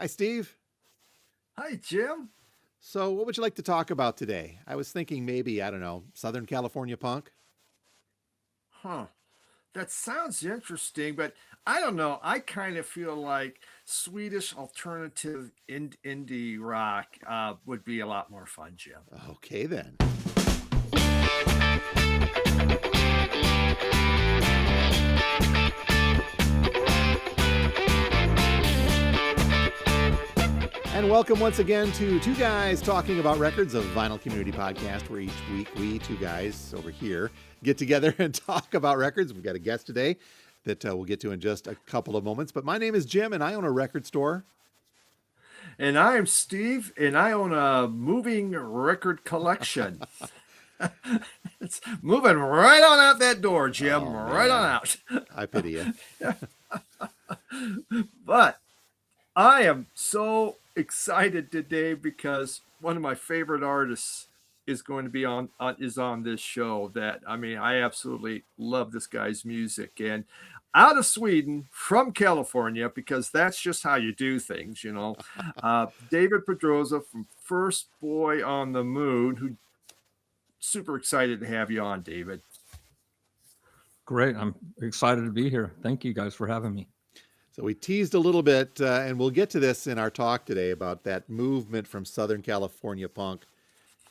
Hi, Steve. Hi, Jim. So, what would you like to talk about today? I was thinking maybe, I don't know, Southern California punk. Huh. That sounds interesting, but I don't know. I kind of feel like Swedish alternative indie rock would be a lot more fun, Jim. Okay, then. And welcome once again to Two Guys Talking About Records, a vinyl community podcast where each week we two guys over here get together and talk about records. We've got a guest today that we'll get to in just a couple of moments. But my name is Jim, and I own a record store. And I'm Steve, and I own a moving record collection. It's moving right on out that door, Jim. Oh, Right on man. out. I pity you. But I am so excited today because one of my favorite artists is going to be on this show. That I absolutely love this guy's music, and out of Sweden from California, because that's just how you do things, David Pedroza from First Boy on the Moon, who super excited to have you on, David. Great. I'm excited to be here. Thank you guys for having me. So we teased a little bit, and we'll get to this in our talk today about that movement from Southern California punk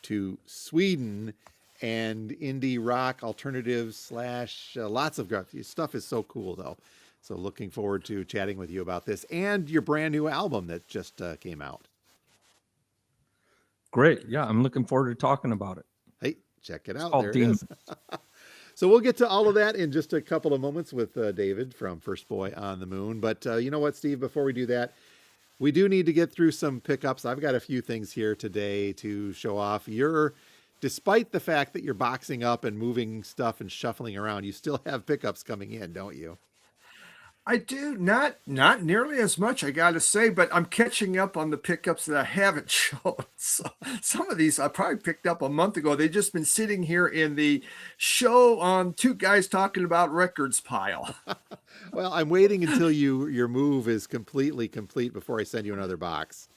to Sweden and indie rock alternatives / lots of stuff is so cool though. So looking forward to chatting with you about this and your brand new album that just came out. Great. Yeah, I'm looking forward to talking about it. Hey, check it out. called There it Demon. is. So we'll get to all of that in just a couple of moments with David from First Boy on the Moon. But you know what, Steve, before we do that, we do need to get through some pickups. I've got a few things here today to show off. Despite the fact that you're boxing up and moving stuff and shuffling around, you still have pickups coming in, don't you? I do not nearly as much, I got to say, but I'm catching up on the pickups that I haven't shown. So some of these I probably picked up a month ago. They've just been sitting here in the show on Two Guys Talking About Records pile. Well, I'm waiting until your move is completely complete before I send you another box.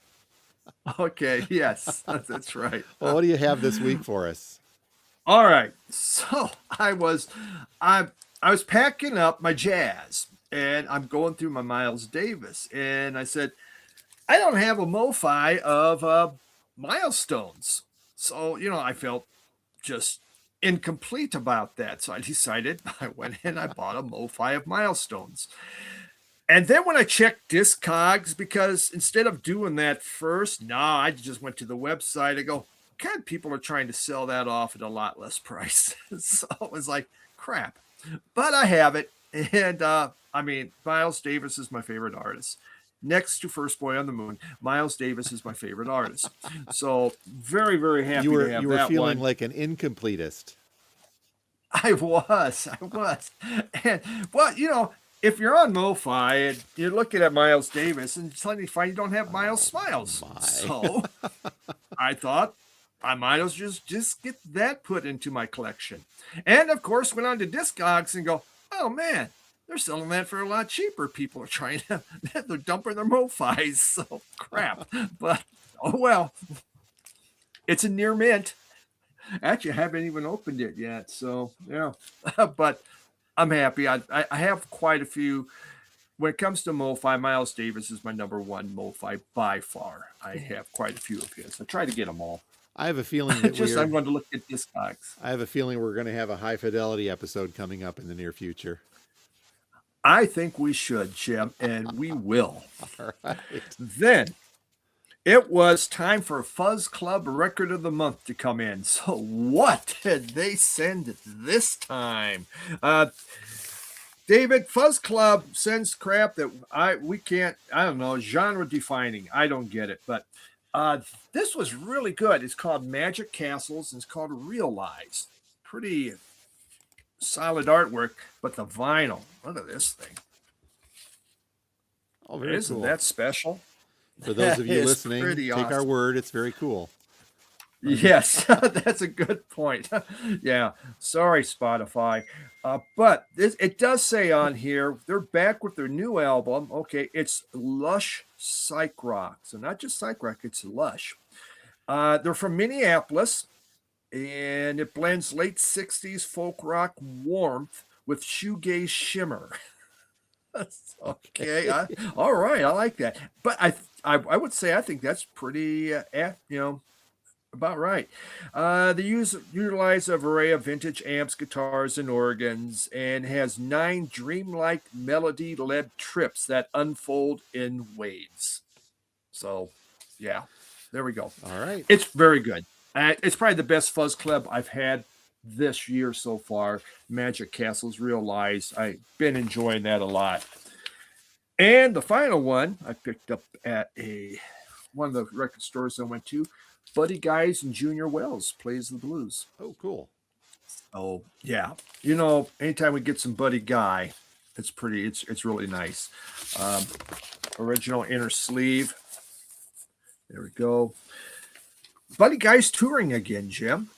Okay, yes, that's right. Well, what do you have this week for us? All right, so I was packing up my jazz, and I'm going through my Miles Davis, and I said, I don't have a MoFi of Milestones. So, I felt just incomplete about that. So I decided I went and I bought a MoFi of Milestones. And then when I checked Discogs, because instead of doing that first, I just went to the website. I go, God, people are trying to sell that off at a lot less price. So it was like, crap. But I have it. And Miles Davis is my favorite artist. Next to First Boy on the Moon, Miles Davis is my favorite artist. So very, very happy to have that one. You were feeling like an incompletist. I was. And well, if you're on MoFi and you're looking at Miles Davis and suddenly find you don't have Miles Smiles. So I thought I might as well just get that put into my collection. And of course, went on to Discogs and go, oh man, they're selling that for a lot cheaper. People are they're dumping their MoFis. So crap. But oh well, it's a near mint. Actually, I haven't even opened it yet. So yeah, but I'm happy. I have quite a few. When it comes to MoFi, Miles Davis is my number one MoFi by far. I have quite a few of his. I try to get them all. I have a feeling that I'm going to look at Discogs. I have a feeling we're going to have a high fidelity episode coming up in the near future. I think we should, Jim, and we will. All right. Then it was time for Fuzz Club Record of the Month to come in. So what did they send this time? David, Fuzz Club sends crap that we can't, I don't know, genre defining. I don't get it, but this was really good. It's called Magic Castles, and it's called Realize. Pretty solid artwork, but the vinyl, look at this thing. Oh, very Isn't cool. that special? For those of you listening, take awesome. our word. It's very cool. Yes, that's a good point. Yeah, sorry, Spotify. But it does say on here, they're back with their new album. Okay, it's Lush psych rock. So not just psych rock, it's lush. They're from Minneapolis, and it blends late 60s folk rock warmth with shoegaze shimmer. Okay. All right. I like that. But I would say I think that's pretty, about right. They utilize a array of vintage amps, guitars, and organs, and has 9 dreamlike melody-led trips that unfold in waves. So, yeah, there we go. All right. It's very good. It's probably the best fuzz club I've had this year so far. Magic Castles Realized. I've been enjoying that a lot. And the final one I picked up at one of the record stores I went to. Buddy Guys and Junior Wells plays the blues. Oh, cool. Oh, yeah. Anytime we get some Buddy Guy, it's really nice. Original inner sleeve. There we go. Buddy Guy's touring again, Jim.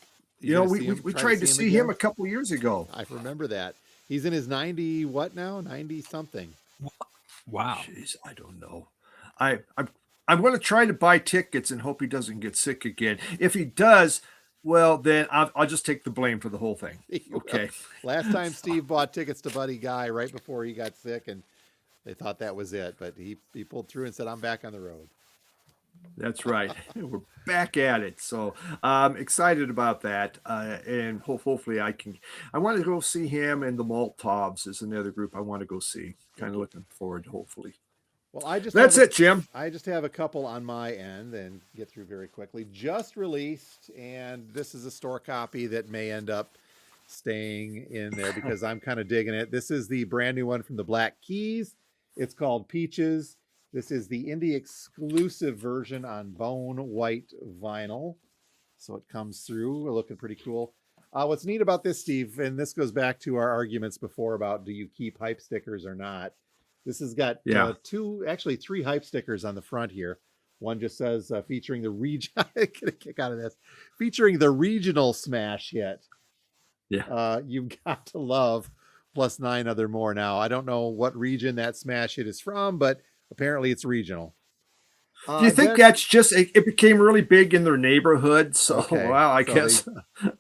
We tried to see him a couple years ago. I remember that. He's in his 90, what now? 90 something. Wow. Jeez, I don't know. I'm going to try to buy tickets and hope he doesn't get sick again. If he does, well, then I'll just take the blame for the whole thing. Okay. Last time Steve bought tickets to Buddy Guy right before he got sick, and they thought that was it. But he pulled through and said, I'm back on the road. That's right. We're back at it. So I'm excited about that. And hopefully I want to go see him, and the Maltovs is another group I want to go see. Kind of looking forward to, hopefully. Well, that's it, Jim. I just have a couple on my end and get through very quickly. Just released, and this is a store copy that may end up staying in there because I'm kind of digging it. This is the brand new one from the Black Keys. It's called Peaches. This is the indie exclusive version on bone white vinyl. So it comes through. We're looking pretty cool. What's neat about this, Steve, and this goes back to our arguments before about do you keep hype stickers or not. This has got 3 hype stickers on the front here. One just says featuring the region. I get a kick out of this. Featuring the regional smash hit. Yeah. You've got to love, plus 9 other more. Now, I don't know what region that smash hit is from, but apparently it's regional. Do you think that's just it became really big in their neighborhood? So, okay. Well, I guess.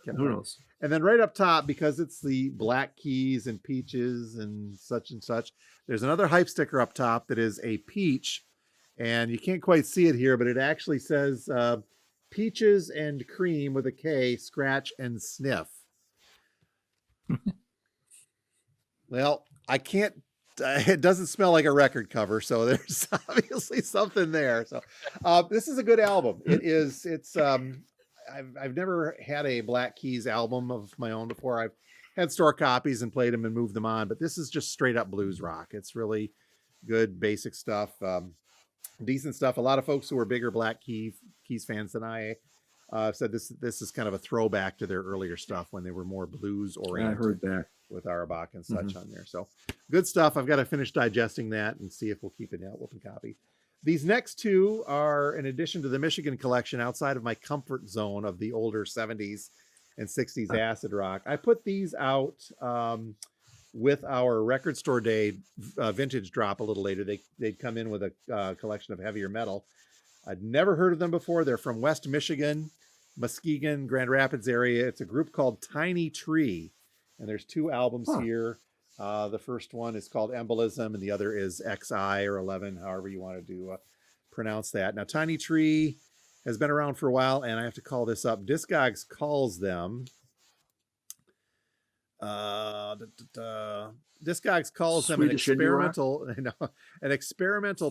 Who knows? And then right up top, because it's the Black Keys and Peaches and such, there's another hype sticker up top that is a peach. And you can't quite see it here, but it actually says Peaches and Cream with a K, scratch and sniff. Well, I can't. It doesn't smell like a record cover, so there's obviously something there. So this is a good album. It is. It's. I've never had a Black Keys album of my own before. I've had store copies and played them and moved them on, but this is just straight up blues rock. It's really good, basic stuff, decent stuff. A lot of folks who are bigger Black Keys fans than I said this is kind of a throwback to their earlier stuff when they were more blues oriented. I heard that with Auerbach and such on there. So good stuff. I've got to finish digesting that and see if we'll keep it in open copy. These next 2 are in addition to the Michigan collection outside of my comfort zone of the older 70s and 60s acid rock. I put these out with our record store day vintage drop a little later. They'd come in with a collection of heavier metal. I'd never heard of them before. They're from West Michigan, Muskegon, Grand Rapids area. It's a group called Tiny Tree. And there's 2 albums here. The first one is called Embolism, and the other is XI or 11, however you want to pronounce that. Now, Tiny Tree has been around for a while, and I have to call this up. Discogs calls them. Discogs calls them an experimental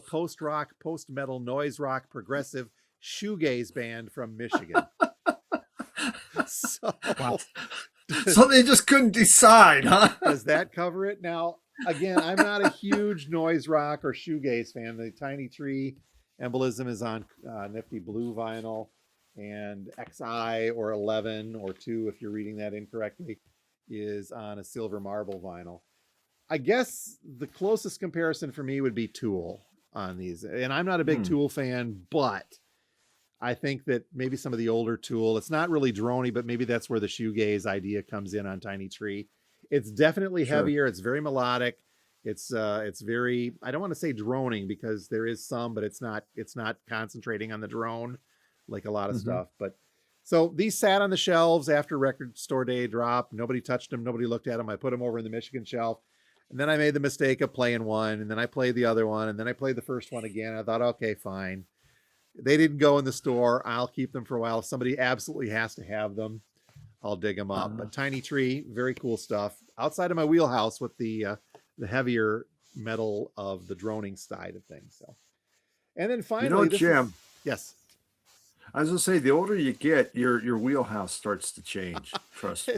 post-rock, post-metal, noise rock, progressive shoegaze band from Michigan. So, wow. So they just couldn't decide, huh? Does that cover it? Now, again, I'm not a huge noise rock or shoegaze fan. The Tiny Tree Embolism is on nifty blue vinyl, and XI or 11 or 2, if you're reading that incorrectly, is on a silver marble vinyl. I guess the closest comparison for me would be Tool on these. And I'm not a big Tool fan, but I think that maybe some of the older Tool, it's not really droney, but maybe that's where the shoegaze idea comes in on Tiny Tree. It's definitely heavier. It's very melodic. It's very, I don't want to say droning because there is some, but it's not concentrating on the drone like a lot of Mhm. stuff. But so these sat on the shelves after record store day dropped. Nobody touched them. Nobody looked at them. I put them over in the Michigan shelf. And then I made the mistake of playing one, and then I played the other one, and then I played the first one again. I thought, okay, fine. They didn't go in the store. I'll keep them for a while. If somebody absolutely has to have them, I'll dig them up. Uh, But Tiny Tree, very cool stuff. Outside of my wheelhouse with the heavier metal of the droning side of things. So, and then you know, finally, this is Jim, yes, I was gonna say, the older you get, your wheelhouse starts to change. Trust me.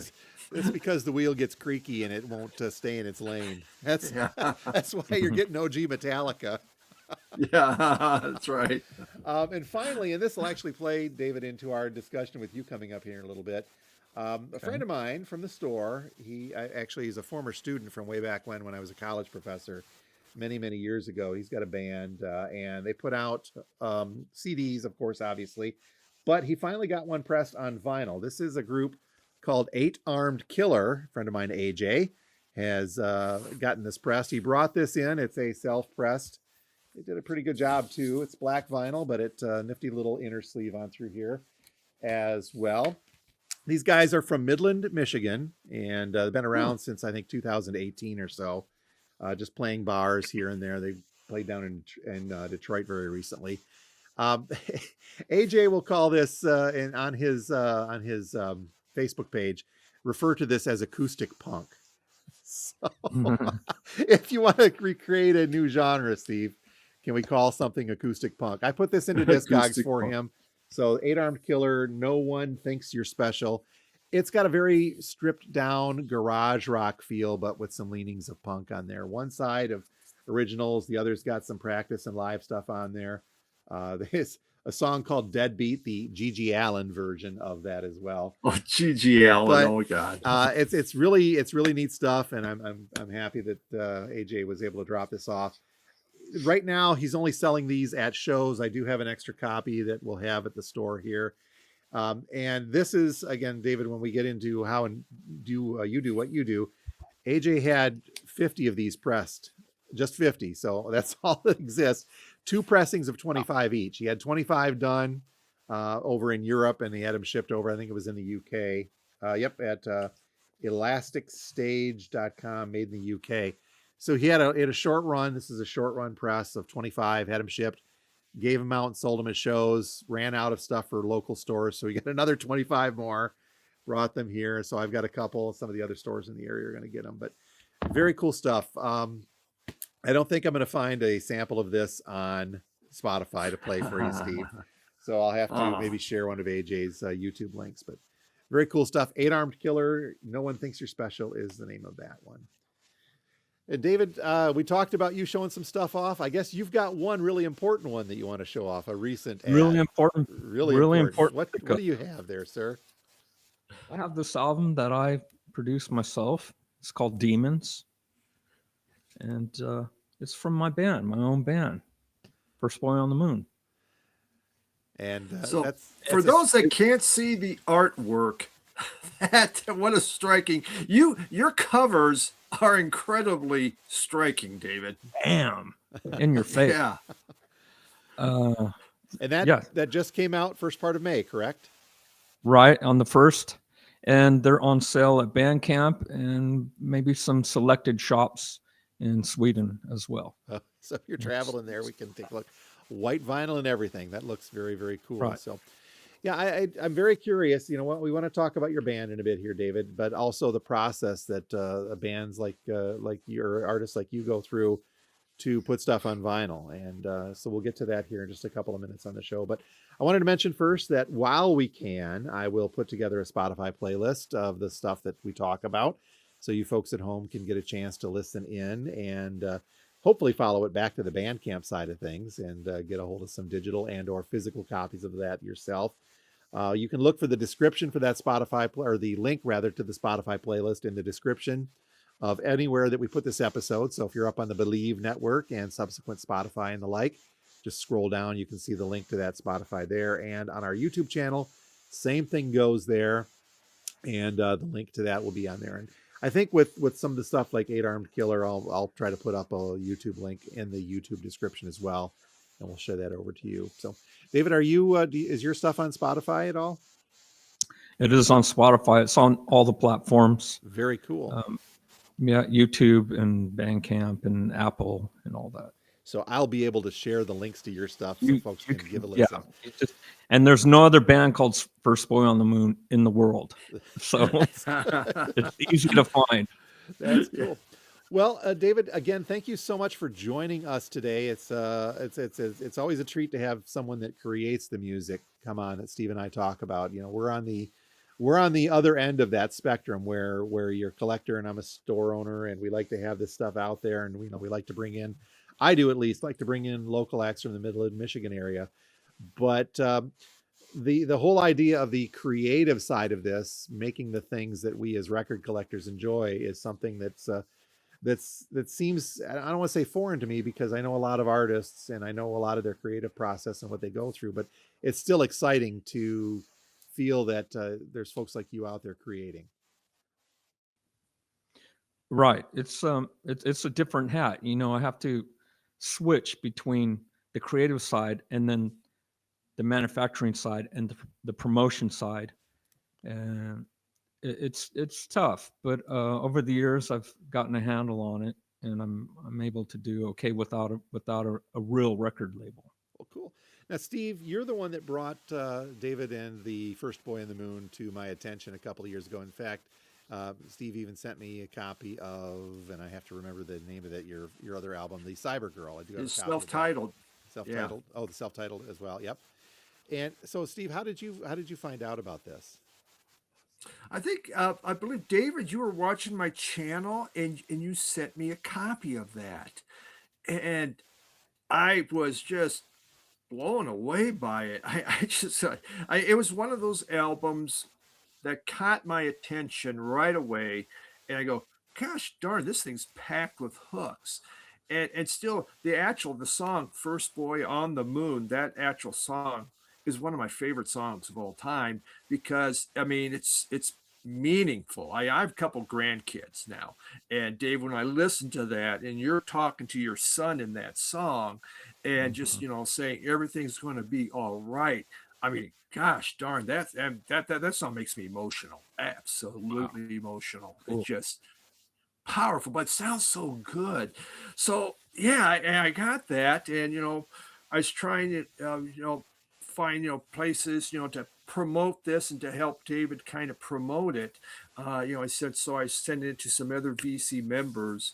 it's because the wheel gets creaky and it won't stay in its lane. That's Yeah, that's why you're getting OG Metallica. yeah, that's right. And finally, and this will actually play, David, into our discussion with you coming up here in a little bit. A friend Okay. of mine from the store, actually he's a former student from way back when I was a college professor many, many years ago. He's got a band and they put out CDs, of course, obviously, but he finally got one pressed on vinyl. This is a group called Eight Armed Killer. A friend of mine, AJ, has gotten this pressed. He brought this in. It's a self-pressed. They did a pretty good job too. It's black vinyl, but it's a nifty little inner sleeve on through here as well. These guys are from Midland, Michigan, and they've been Hmm. around since I think 2018 or so, just playing bars here and there. They played down in Detroit very recently. Um, AJ will call this on his Facebook page, refer to this as acoustic punk. So if you want to recreate a new genre, Steve, can we call something acoustic punk? I put this into Discogs Acoustic for punk. him. So Eight Armed Killer, No One Thinks You're Special. It's got a very stripped down garage rock feel, but with some leanings of punk on there. One side of originals, the other's got some practice and live stuff on there. There's a song called Deadbeat, the Gigi Allen version of that as well. Oh, G.G. Allen. But Oh God. it's really neat stuff, and I'm happy that AJ was able to drop this off. Right now, he's only selling these at shows. I do have an extra copy that we'll have at the store here. And this is again, David, when we get into how and do you do what you do. AJ had 50 of these pressed, just 50. So that's all that exists. Two pressings of 25 each. He had 25 done over in Europe, and he had them shipped over. I think it was in the UK. Yep, at elasticstage.com, made in the UK. So he had a short run. This is a short run press of 25, had them shipped, gave them out and sold them at shows, ran out of stuff for local stores. So he got another 25 more, brought them here. So I've got a couple. Some of the other stores in the area are going to get them, but very cool stuff. I don't think I'm going to find a sample of this on Spotify to play for you, Steve. So I'll have to Oh, maybe share one of AJ's YouTube links, but very cool stuff. Eight Armed Killer, No One Thinks You're Special is the name of that one. And David, we talked about you showing some stuff off. I guess you've got one really important one that you want to show off, a recent Really ad. important. Really Really important. important. What do you have there, sir? I have this album that I produced myself. It's called Demons, and it's from my band, my own band, First Boy on the Moon. And so that's for it's a- those that can't see the artwork, that what a striking. Your covers are incredibly striking, David. Bam, in your face. Yeah. Uh, and that yeah. that just came out first part of May, correct? Right on the first, and they're on sale at BandCamp and maybe some selected shops in Sweden as well. So if you're traveling there, we can take a look. White vinyl and everything. That looks very, very cool. Right. So, yeah, I'm very curious. You know what? We want to talk about your band in a bit here, David, but also the process that bands like your artists like you go through to put stuff on vinyl. And so we'll get to that here in just a couple of minutes on the show. But I wanted to mention first that while we can, I will put together a Spotify playlist of the stuff that we talk about. So you folks at home can get a chance to listen in and hopefully follow it back to the BandCamp side of things and get a hold of some digital and or physical copies of that yourself. You can look for the description for that Spotify or the link rather to the Spotify playlist in the description of anywhere that we put this episode. So if you're up on the BLEAVE Network and subsequent Spotify and the like, just scroll down. You can see the link to that Spotify there. And on our YouTube channel, same thing goes there. And the link to that will be on there. And I think with some of the stuff like Eight Armed Killer, I'll try to put up a YouTube link in the YouTube description as well, and we'll share that over to you. So, David, are you, is your stuff on Spotify at all? It is on Spotify. It's on all the platforms. Very cool. Yeah, YouTube and BandCamp and Apple and all that. So I'll be able to share the links to your stuff so folks can give a yeah. listen. And there's no other band called First Boy on the Moon in the world, so it's easy to find. That's cool. Well, David, again, thank you so much for joining us today. It's always a treat to have someone that creates the music come on that Steve and I talk about. You know, we're on the other end of that spectrum where you're a collector and I'm a store owner, and we like to have this stuff out there, and we like to bring in, I do at least like to bring in local acts from the Midland, Michigan area. But the whole idea of the creative side of this, making the things that we as record collectors enjoy, is something that seems, I don't want to say foreign to me, because I know a lot of artists and I know a lot of their creative process and what they go through, but it's still exciting to feel that there's folks like you out there creating. Right. It's a different hat. You know, I have to switch between the creative side and then the manufacturing side and the promotion side. And it's tough, but over the years I've gotten a handle on it, and I'm able to do okay without a real record label. Well, cool. Now, Steve, you're the one that brought David and the First Boy on the Moon to my attention a couple of years ago. In fact, Steve even sent me a copy of, and I have to remember the name of it, your other album, the Cyber Girl. I do have It's a copy self-titled. Self-titled. Yeah. Oh, the self-titled as well. Yep. And so, Steve, how did you find out about this? I think I believe, David, you were watching my channel and you sent me a copy of that, and I was just blown away by it. It was one of those albums that caught my attention right away, and I go, gosh darn, this thing's packed with hooks. And still the song First Boy on the Moon, that actual song is one of my favorite songs of all time, because I mean it's meaningful. I have a couple grandkids now, and Dave, when I listen to that and you're talking to your son in that song and just saying everything's going to be all right, I mean, gosh darn, that song makes me emotional. Absolutely emotional. Cool. It's just powerful, but it sounds so good. So yeah, I got that, and I was trying to find places to promote this and to help David kind of promote it. I sent it to some other VC members,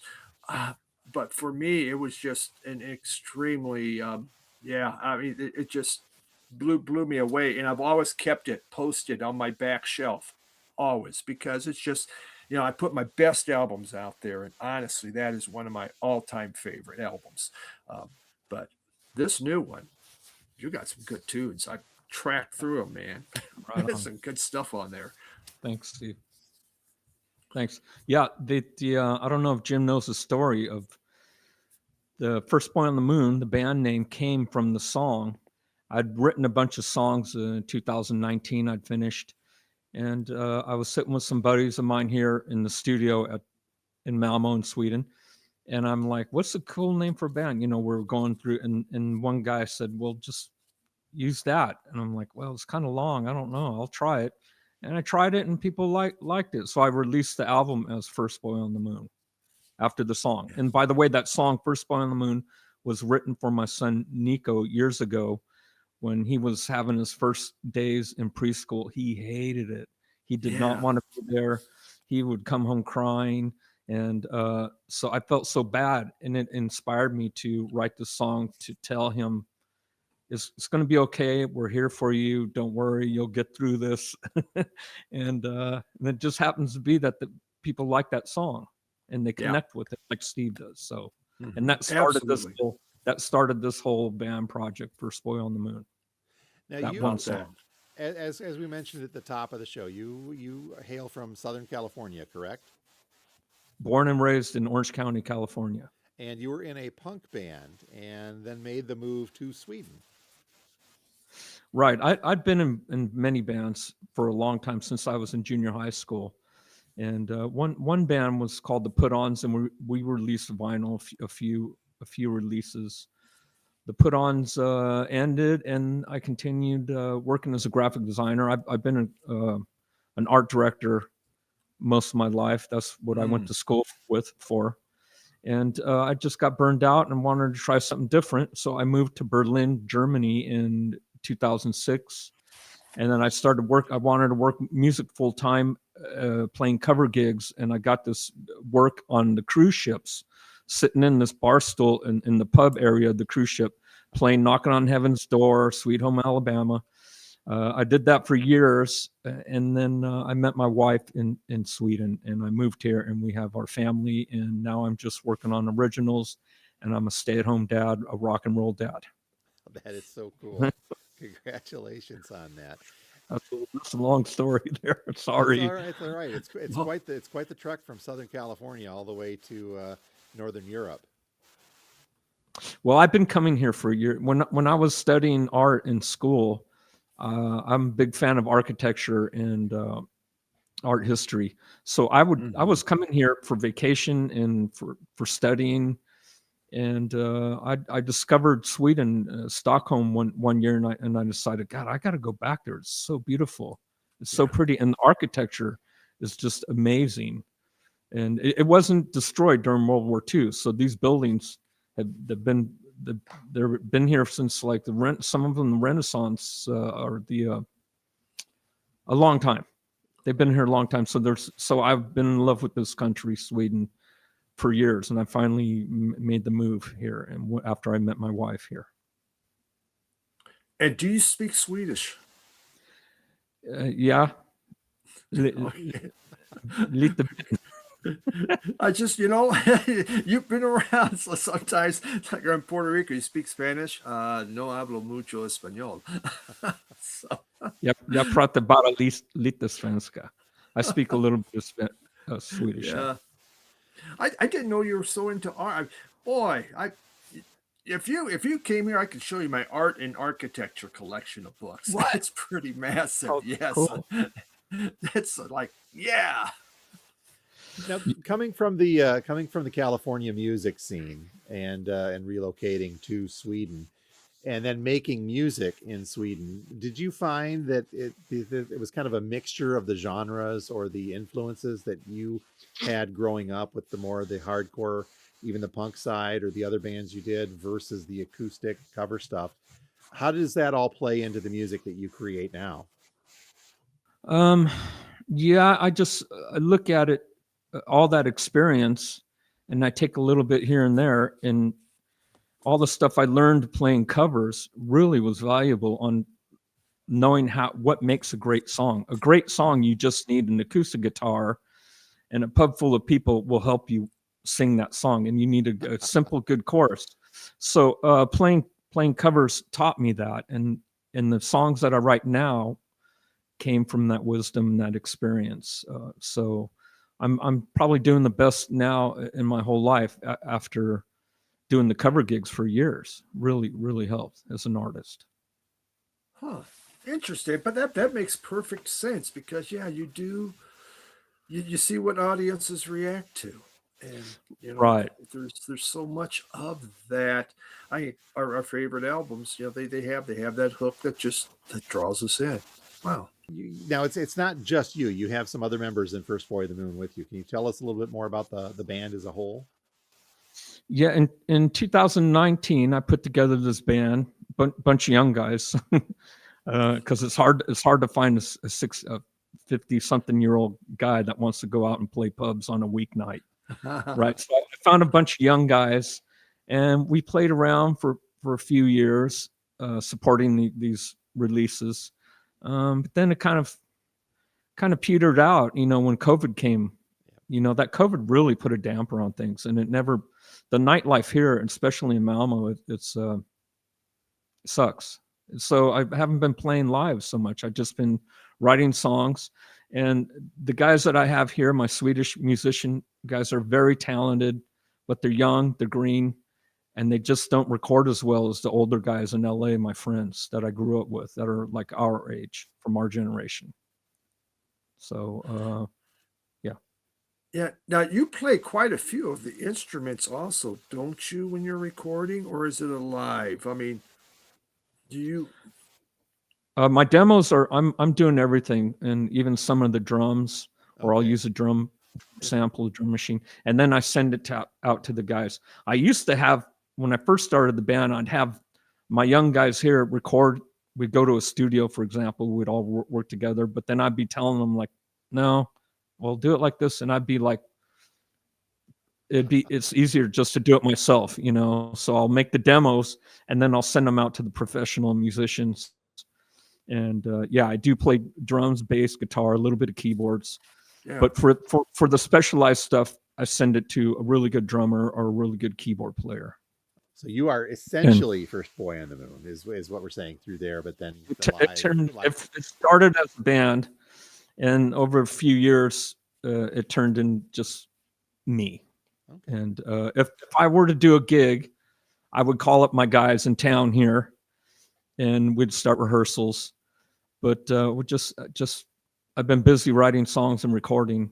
but for me it was just an extremely I mean it just blew me away, and I've always kept it posted on my back shelf, always, because it's just I put my best albums out there, and honestly, that is one of my all-time favorite albums. But this new one, you got some good tunes. I tracked through them, man. Right There's some good stuff on there. Thanks, Steve. Thanks. Yeah, the I don't know if Jim knows the story of the First Boy on the Moon. The band name came from the song. I'd written a bunch of songs in 2019. I'd finished. And I was sitting with some buddies of mine here in the studio in Malmo in Sweden. And I'm like, what's a cool name for a band? We're going through, and one guy said, well, just use that. And I'm like, well, it's kind of long. I don't know. I'll try it. And I tried it, and people liked it. So I released the album as First Boy on the Moon after the song. And by the way, that song, First Boy on the Moon, was written for my son, Nico, years ago. When he was having his first days in preschool, he hated it. He did not want to be there. He would come home crying. And so I felt so bad. And it inspired me to write the song to tell him, it's going to be okay. We're here for you. Don't worry. You'll get through this. And it just happens to be that the people like that song and they connect with it like Steve does. So, and that started this whole band project, First Boy on the Moon. Now, that one song. As we mentioned at the top of the show, you hail from Southern California, correct? Born and raised in Orange County, California. And you were in a punk band and then made the move to Sweden. Right. I'd been in many bands for a long time, since I was in junior high school. And one band was called the Put-Ons, and we released vinyl, a few releases. The Put-Ons ended, and I continued working as a graphic designer. I've been an art director most of my life. That's what I went to school for. And I just got burned out and wanted to try something different. So I moved to Berlin, Germany in 2006. And then I wanted to work music full time, playing cover gigs. And I got this work on the cruise ships, sitting in this bar stool in the pub area of the cruise ship, playing Knocking on Heaven's Door, Sweet Home Alabama. I did that for years, and then I met my wife in Sweden, and I moved here, and we have our family, and now I'm just working on originals, and I'm a stay-at-home dad, a rock and roll dad. That is so cool. Congratulations on that. That's a long story there. Sorry. It's all right. It's all right. It's Well- quite the trek from Southern California all the way to Northern Europe. Well, I've been coming here for a year. When I was studying art in school, I'm a big fan of architecture and art history. So I was coming here for vacation and for studying. And I discovered Sweden, Stockholm one year, and I decided, God, I got to go back there. It's so beautiful. It's so pretty, and the architecture is just amazing. And it wasn't destroyed during World War II. So these buildings they've been here since like some of them the Renaissance or a long time. They've been here a long time. So I've been in love with this country, Sweden, for years, and I finally made the move here, and after I met my wife here. And do you speak Swedish? Yeah. Lite bit. I just, you've been around. So sometimes, like you're in Puerto Rico, you speak Spanish. No hablo mucho español. So, Jag pratar bara lite svenska. I speak a little bit of Swedish. yeah. I didn't know you were so into art. If you came here, I could show you my art and architecture collection of books. What? It's pretty massive. Oh, yes. cool. It's like, yeah. Now, coming from the California music scene and relocating to Sweden, and then making music in Sweden, did you find that it was kind of a mixture of the genres or the influences that you had growing up with the hardcore, even the punk side, or the other bands you did versus the acoustic cover stuff? How does that all play into the music that you create now? Yeah, I look at it, all that experience, and I take a little bit here and there, and all the stuff I learned playing covers really was valuable on knowing what makes a great song. A great song, you just need an acoustic guitar, and a pub full of people will help you sing that song, and you need a simple, good chorus. So playing covers taught me that, and the songs that I write now came from that wisdom and that experience. So I'm probably doing the best now in my whole life after doing the cover gigs for years. Really helped as an artist. Huh. Interesting. But that makes perfect sense because you see what audiences react to. And Right. there's so much of that. Our favorite albums, they have that hook that draws us in. Wow. Now it's not just you. You have some other members in First Boy of the Moon with you. Can you tell us a little bit more about the band as a whole? Yeah, in 2019, I put together this band, bunch of young guys, because it's hard to find a 50-something-year-old guy that wants to go out and play pubs on a weeknight, right? So I found a bunch of young guys, and we played around for a few years, supporting these releases. But then it kind of petered out, when COVID came. That COVID really put a damper on things, and the nightlife here, especially in Malmo, it's sucks. So I haven't been playing live so much. I've just been writing songs, and the guys that I have here, my Swedish musician guys, are very talented, but they're young, they're green, and they just don't record as well as the older guys in LA, my friends that I grew up with that are like our age, from our generation. So, yeah. Yeah. Now you play quite a few of the instruments also, don't you, when you're recording, or is it a live? I mean, do you? My demos are I'm doing everything, and even some of the drums, or I'll Okay. use a drum sample, a drum machine, and then I send it out to the guys. I used to have when I first started the band, I'd have my young guys here record. We'd go to a studio, for example. We'd all work together, but then I'd be telling them like, "No, we'll do it like this," and I'd be like, it's easier just to do it myself, you know. So I'll make the demos, and then I'll send them out to the professional musicians. And yeah, I do play drums, bass, guitar, a little bit of keyboards. Yeah. But for the specialized stuff, I send it to a really good drummer or a really good keyboard player. So you are And essentially First Boy on the Moon is what we're saying through there, but then the it started as a band, and over a few years, it turned in just me. Okay. And if I were to do a gig, I would call up my guys in town here, and we'd start rehearsals. But we just I've been busy writing songs and recording.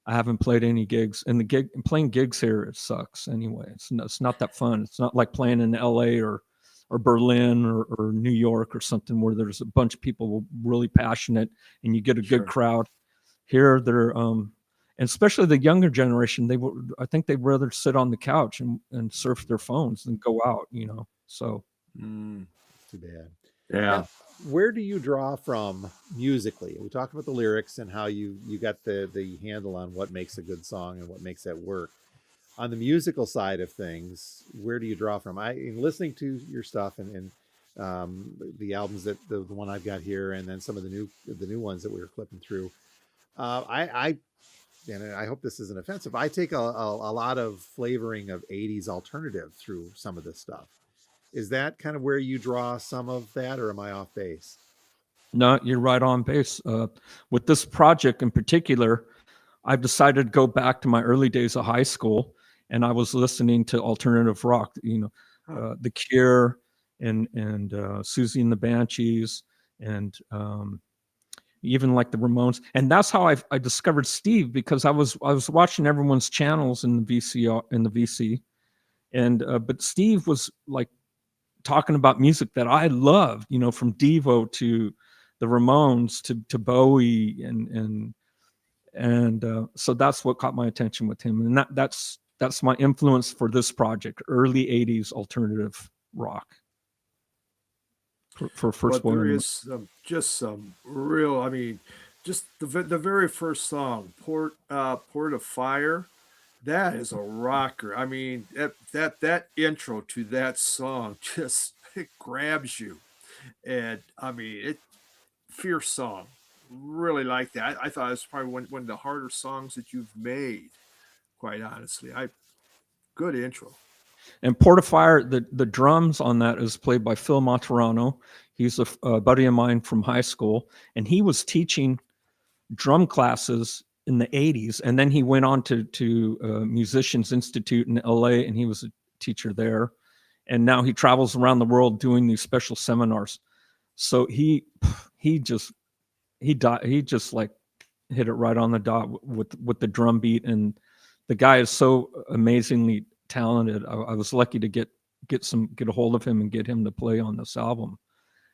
I haven't played any gigs, and playing gigs here it sucks anyway. It's not that fun. It's not like playing in L.A. or Berlin or New York or something where there's a bunch of people really passionate and you get a good Sure. crowd. Here, they're and especially the younger generation, I think they'd rather sit on the couch and surf their phones than go out. You know, so Mm, Too bad. yeah. Now, where do you draw from musically? We talked about the lyrics and how you got the handle on what makes a good song and what makes that work. On the musical side of things, where do you draw from? In listening to your stuff and the albums that the one I've got here, and then some of the new ones that we were clipping through. I and I hope this isn't offensive. I take a lot of flavoring of '80s alternative through some of this stuff. Is that kind of where you draw some of that, or am I off base? no, you're right on base. With this project in particular, I've decided to go back to my early days of high school, and I was listening to alternative rock. You know, Huh. The Cure and Susie and the Banshees, and even like the Ramones. And that's how I discovered Steve, because I was watching everyone's channels in the VC, and but Steve was like talking about music that I loved. You know, from Devo to the Ramones to Bowie and so that's what caught my attention with him, and that's my influence for this project, early 80s alternative rock for First But Boy there on the Moon. is just some real. I mean, just the very first song, Port of Fire. That is a rocker. I mean, that intro to that song just it grabs you, and I mean, it fierce song. Really like that. I thought it was probably one of the harder songs that you've made. Quite honestly, I good intro. And Portifier, the drums on that is played by Phil Monterano. He's a buddy of mine from high school, and he was teaching drum classes in the 80s, and then he went on to Musicians Institute in LA, and he was a teacher there, and now he travels around the world doing these special seminars. So he just he just like hit it right on the dot with the drum beat, and the guy is so amazingly talented. I was lucky to get a hold of him and get him to play on this album.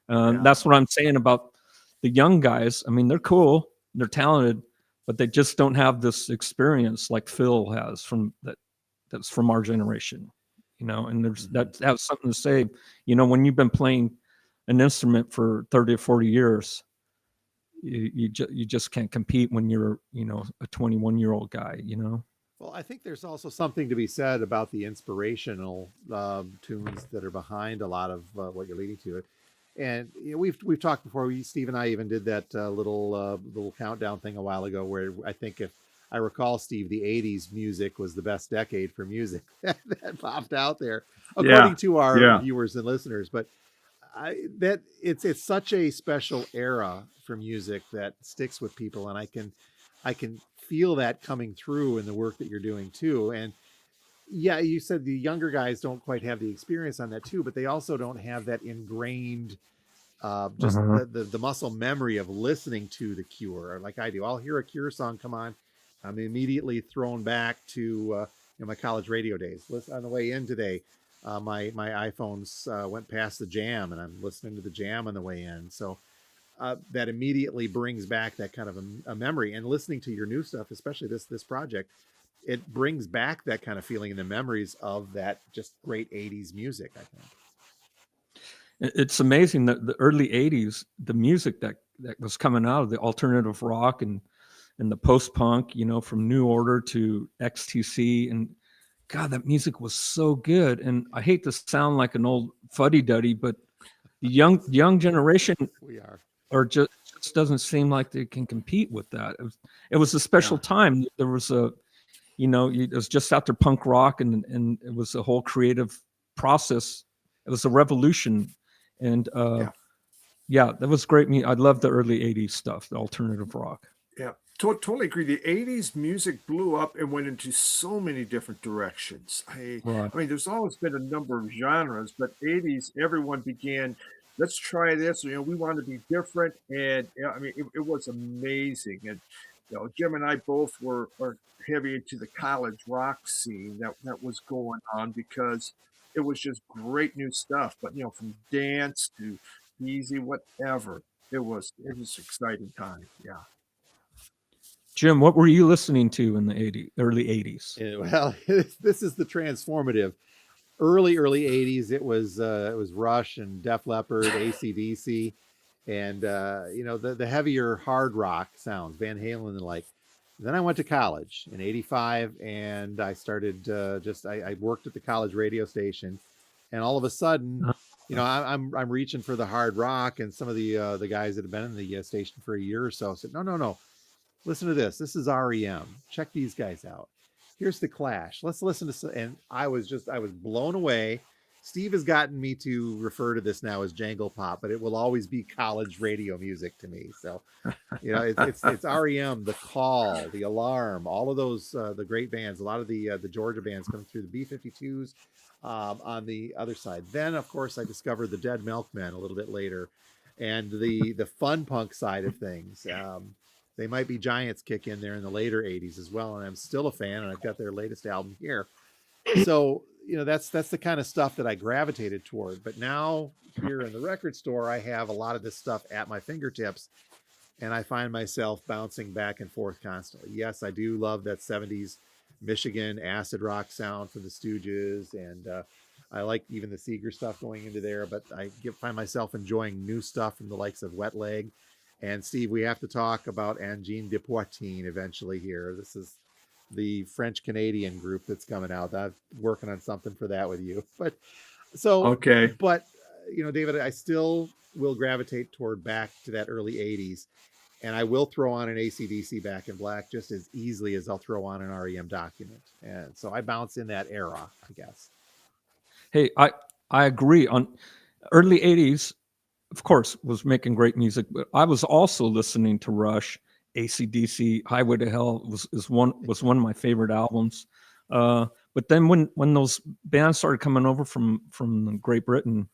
Yeah. That's what I'm saying about the young guys. I mean, they're cool, they're talented, but they just don't have this experience like Phil has that's from our generation, you know. And Mhm. that has something to say, you know, when you've been playing an instrument for 30 or 40 years, you just can't compete when you're, you know, a 21-year-old guy, you know. Well, I think there's also something to be said about the inspirational tunes that are behind a lot of what you're leading to. And you know, we've talked before. Steve and I even did that little countdown thing a while ago, where I think, if I recall, Steve, the '80s music was the best decade for music that popped out there, according Yeah. to our Yeah. viewers and listeners. But that it's such a special era for music that sticks with people, and I can feel that coming through in the work that you're doing too. And yeah, you said the younger guys don't quite have the experience on that too, but they also don't have that ingrained just Uh-huh. the muscle memory of listening to the Cure like I do. I'll hear a Cure song come on, I'm immediately thrown back to my college radio days. On the way in today, my iPhones went past the jam, and I'm listening to the jam on the way in. So that immediately brings back that kind of a memory. And listening to your new stuff, especially this project, it brings back that kind of feeling and the memories of that just great '80s music, I think. It's amazing that the early '80s, the music that was coming out of the alternative rock and the post punk, from New Order to XTC, and God, that music was so good. And I hate to sound like an old fuddy duddy, but the young generation We are. or just doesn't seem like they can compete with that. It was a special time. There was it was just after punk rock, and it was a whole creative process. It was a revolution, and that was great. I love the early '80s stuff, the alternative rock. Yeah, totally agree. The '80s music blew up and went into so many different directions. I mean, there's always been a number of genres, but '80s, everyone began, let's try this. We want to be different. And I mean, it was amazing. And, Jim and I both were heavy into the college rock scene that was going on, because it was just great new stuff. But, from dance to easy, whatever, it was exciting time. Yeah. Jim, what were you listening to in the early '80s? Well, this is the transformative. Early '80s. It was Rush and Def Leppard, AC/DC, and the heavier hard rock sounds, Van Halen and the like. Then I went to college in '85, and I started I worked at the college radio station, and all of a sudden, I'm reaching for the hard rock, and some of the guys that have been in the station for a year or so said, no. Listen to this. This is REM. Check these guys out. Here's the Clash. Let's listen to. And I was blown away. Steve has gotten me to refer to this now as jangle pop, but it will always be college radio music to me. So, it's REM, The Call, The Alarm, all of those the great bands. A lot of the Georgia bands come through, the B-52s on the other side. Then, of course, I discovered the Dead Milkmen a little bit later, and the fun punk side of things. They Might Be Giants kick in there in the later '80s as well, and I'm still a fan, and I've got their latest album here. So, that's the kind of stuff that I gravitated toward. But now here in the record store, I have a lot of this stuff at my fingertips, and I find myself bouncing back and forth constantly. Yes, I do love that '70s Michigan acid rock sound from the Stooges, and I like even the Seeger stuff going into there, but I find myself enjoying new stuff from the likes of Wet Leg. And Steve, we have to talk about Angine de Poitin eventually here. This is the French-Canadian group that's coming out. I'm working on something for that with you. But David, I still will gravitate toward back to that early '80s. And I will throw on an AC/DC Back in Black just as easily as I'll throw on an REM Document. And so I bounce in that era, I guess. Hey, I agree. On early '80s, of course, was making great music, but I was also listening to Rush, AC/DC, Highway to Hell was one of my favorite albums. But then when those bands started coming over from Great Britain,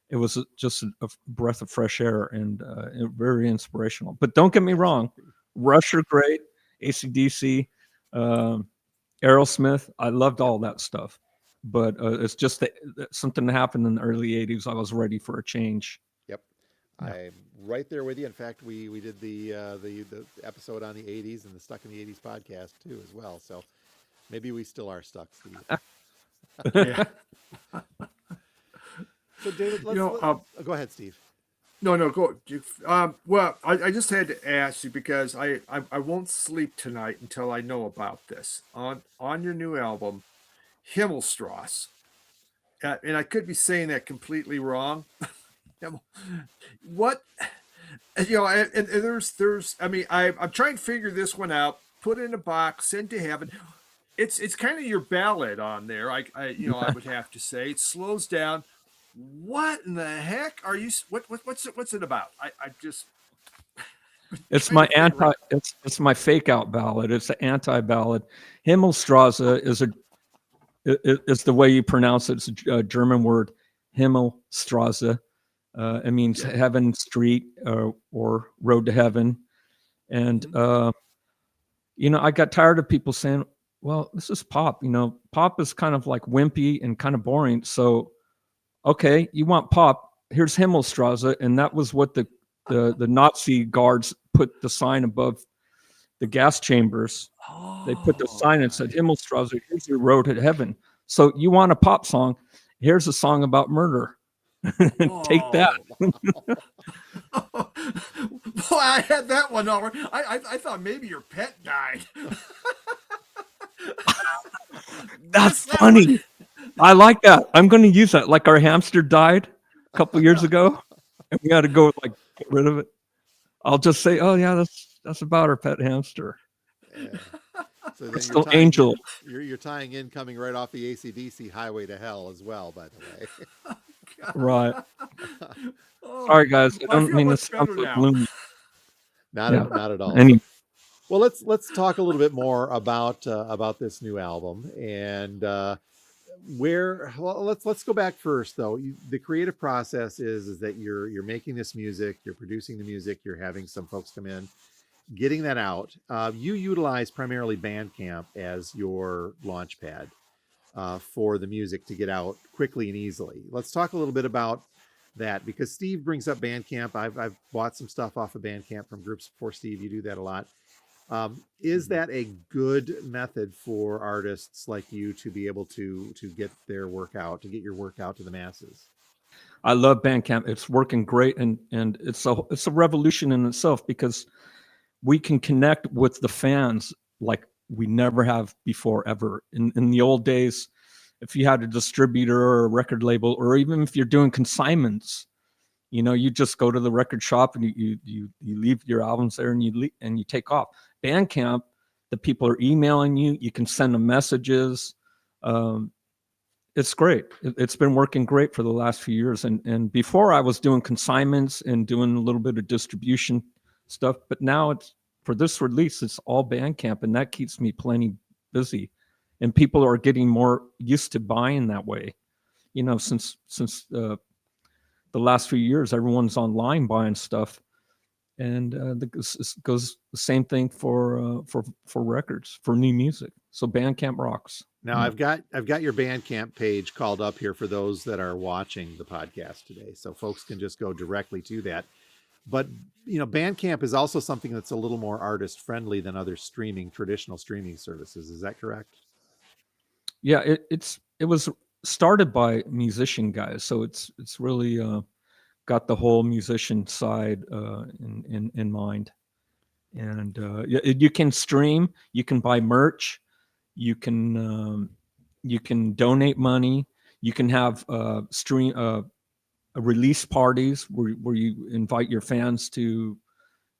it was just a breath of fresh air and very inspirational. But don't get me wrong, Rush are great, AC/DC, Aerosmith. I loved all that stuff. But it's just that something happened in the early '80s. I was ready for a change. Yep. Yeah. I'm right there with you. In fact, we did the episode on the '80s and the Stuck in the '80s podcast too as well. So maybe we still are stuck, Steve. Yeah. So David, go ahead, Steve. No, go. Well, I just had to ask you because I won't sleep tonight until I know about this on your new album, Himmelstrasse. And I could be saying that completely wrong. What, and there's I mean, I'm trying to figure this one out, put it in a box, send to heaven. It's kind of your ballad on there. I would have to say it slows down. What in the heck are you? What's it about? I just. It's my It's my fake out ballad. It's an anti ballad. Himmelstrasse is the way you pronounce it. It's a German word, Himmelstrasse. It means heaven street or road to heaven. And, I got tired of people saying, well, this is pop. Pop is kind of like wimpy and kind of boring. So, okay, you want pop? Here's Himmelstraße, and that was what the Nazi guards put the sign above the gas chambers. They put the Oh, sign and said, Himmelstraße, here's your road to heaven. So you want a pop song? Here's a song about murder. Take that. oh. Boy, I had that one over. I thought maybe your pet died. That's That funny. one. I like that. I'm going to use that. Like our hamster died a couple years ago, and we had to go like get rid of it. I'll just say, oh yeah, that's about our pet hamster. Yeah. So then It's still Angel. You're tying in coming right off the AC/DC Highway to Hell as well, by the way. Right. Oh, Sorry, guys. I I don't feel mean to much sound better so now. gloomy. Not Yeah. not at all. Any, Well, let's talk a little bit more about this new album and let's go back first though. The creative process is that you're making this music, you're producing the music, you're having some folks come in, getting that out. You utilize primarily Bandcamp as your launch pad for the music to get out quickly and easily. Let's talk a little bit about that because Steve brings up Bandcamp. I've bought some stuff off of Bandcamp from groups before. Steve, you do that a lot. Is that a good method for artists like you to be able to get their work out, to get your work out to the masses? I love Bandcamp. It's working great, and it's a revolution in itself because we can connect with the fans like we never have before ever. In the old days, if you had a distributor or a record label, or even if you're doing consignments, you just go to the record shop and you leave your albums there and you take off. Bandcamp, the people are emailing you. You can send them messages. It's great. It's been working great for the last few years. And before I was doing consignments and doing a little bit of distribution stuff, but now for this release, it's all Bandcamp, and that keeps me plenty busy. And people are getting more used to buying that way. Since the last few years, everyone's online buying stuff, and this goes the same thing for records, for new music. So Bandcamp rocks. Now I've got your Bandcamp page called up here for those that are watching the podcast today, so folks can just go directly to that. But Bandcamp is also something that's a little more artist friendly than other traditional streaming services. Is that correct? Yeah, it was started by musician guys, so it's really got the whole musician side in mind. And you can stream, you can buy merch, you can donate money, you can have release parties where you invite your fans to.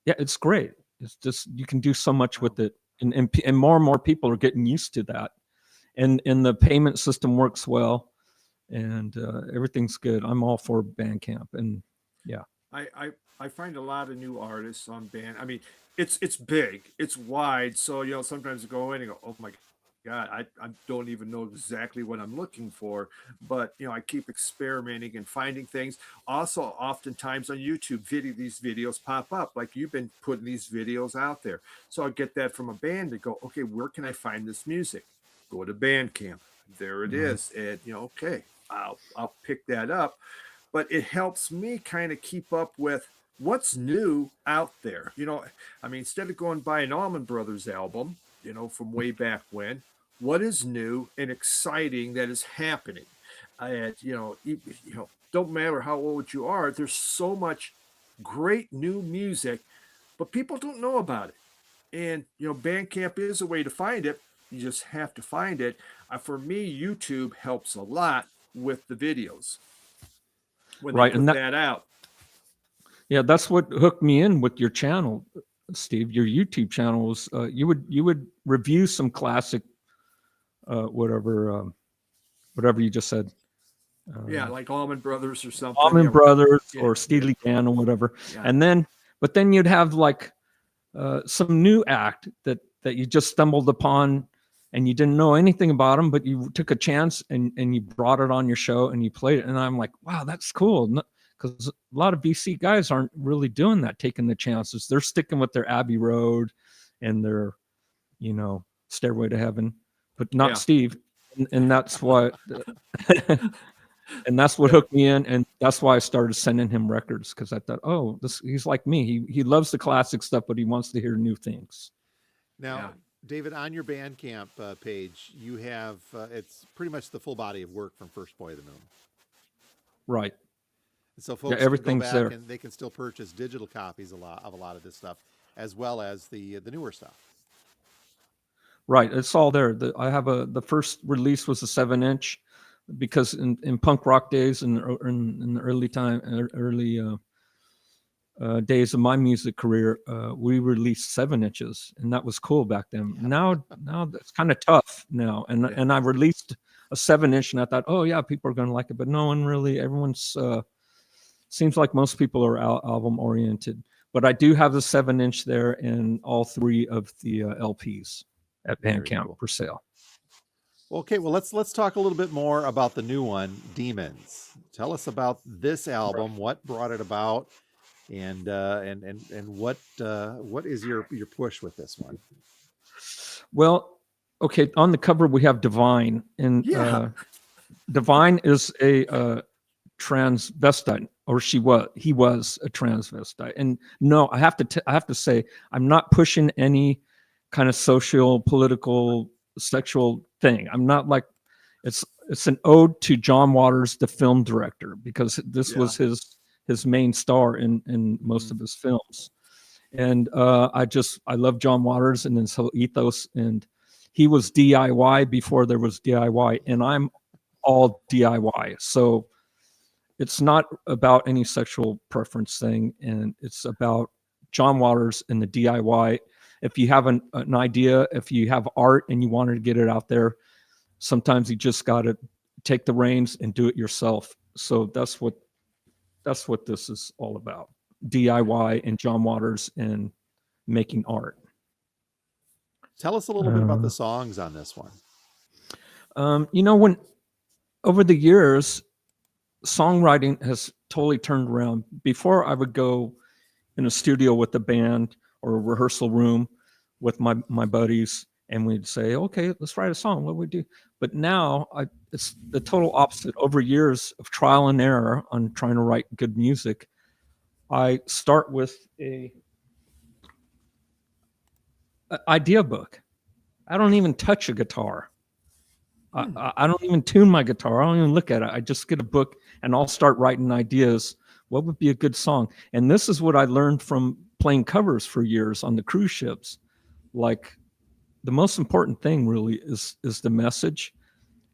Yeah, it's great. It's just you can do so much with it, and more people are getting used to that, and the payment system works well, and everything's good. I'm all for Bandcamp, and yeah. I find a lot of new artists on band. I mean, it's big, it's wide. So sometimes I go in and go, oh my God, I don't even know exactly what I'm looking for. But I keep experimenting and finding things. Also, oftentimes on YouTube, these videos pop up. Like you've been putting these videos out there. So I get that from a band to go, okay, where can I find this music? Go to Bandcamp. There it is. And okay, I'll pick that up. But it helps me kind of keep up with what's new out there. I mean, instead of going by an Allman Brothers album, from way back when, what is new and exciting that is happening? And, don't matter how old you are, there's so much great new music, but people don't know about it. And, Bandcamp is a way to find it. You just have to find it. For me, YouTube helps a lot with the videos when Right, they and put that out. Yeah, that's what hooked me in with your channel, Steve. Your YouTube channel was you would review some classic whatever you just said. Yeah, like Allman Brothers or something. Allman Yeah, Brothers yeah, or Steely Dan or whatever. yeah. And then you'd have like some new act that you just stumbled upon and you didn't know anything about them, but you took a chance and you brought it on your show and you played it. And I'm like, wow, that's cool. Because a lot of BC guys aren't really doing that, taking the chances. They're sticking with their Abbey Road and their Stairway to Heaven, but not Yeah. Steve. And that's what and that's what hooked me in, and that's why I started sending him records, because I thought, oh, he's like me. He loves the classic stuff, but he wants to hear new things. Now, Yeah. David, on your Bandcamp page, you have it's pretty much the full body of work from First Boy of the Moon. Right. So Yeah, folks can go everything's back there. and they can still purchase digital copies of a lot of this stuff, as well as the newer stuff. Right. It's all there. I have the first release was a 7-inch, because in punk rock days and in the early days of my music career, we released 7 inches, and that was cool back then. Now that's kind of tough now. And Yeah. and I released a 7-inch, and I thought, oh yeah, people are going to like it, but no one really. Everyone's seems like most people are album oriented. But I do have the 7-inch there, and all 3 of the LPs at Very BandCamp cool. for sale. Okay, well let's talk a little bit more about the new one, Demons. Tell us about this album, what brought it about, and what is your push with this one? Well, okay, on the cover we have Divine, and Yeah. Divine is a transvestite, or he was a transvestite. And no, I have to say, I'm not pushing any kind of social, political, sexual thing. I'm not like, it's an ode to John Waters, the film director, because this Yeah. was his main star in most of his films. And I love John Waters and his whole ethos. And he was DIY before there was DIY, and I'm all DIY. So it's not about any sexual preference thing, and it's about John Waters and the DIY. If you have an idea, if you have art and you wanted to get it out there, sometimes you just got to take the reins and do it yourself. So that's what this is all about: DIY and John Waters and making art. Tell us a little bit about the songs on this one. When over the years, songwriting has totally turned around. Before, I would go in a studio with the band or a rehearsal room with my buddies, and we'd say, okay, let's write a song. What do we do? But now it's the total opposite. Over years of trial and error on trying to write good music, I start with a idea book. I don't even touch a guitar. I don't even tune my guitar. I don't even look at it. I just get a book and I'll start writing ideas. What would be a good song? And this is what I learned from playing covers for years on the cruise ships. Like, the most important thing really is the message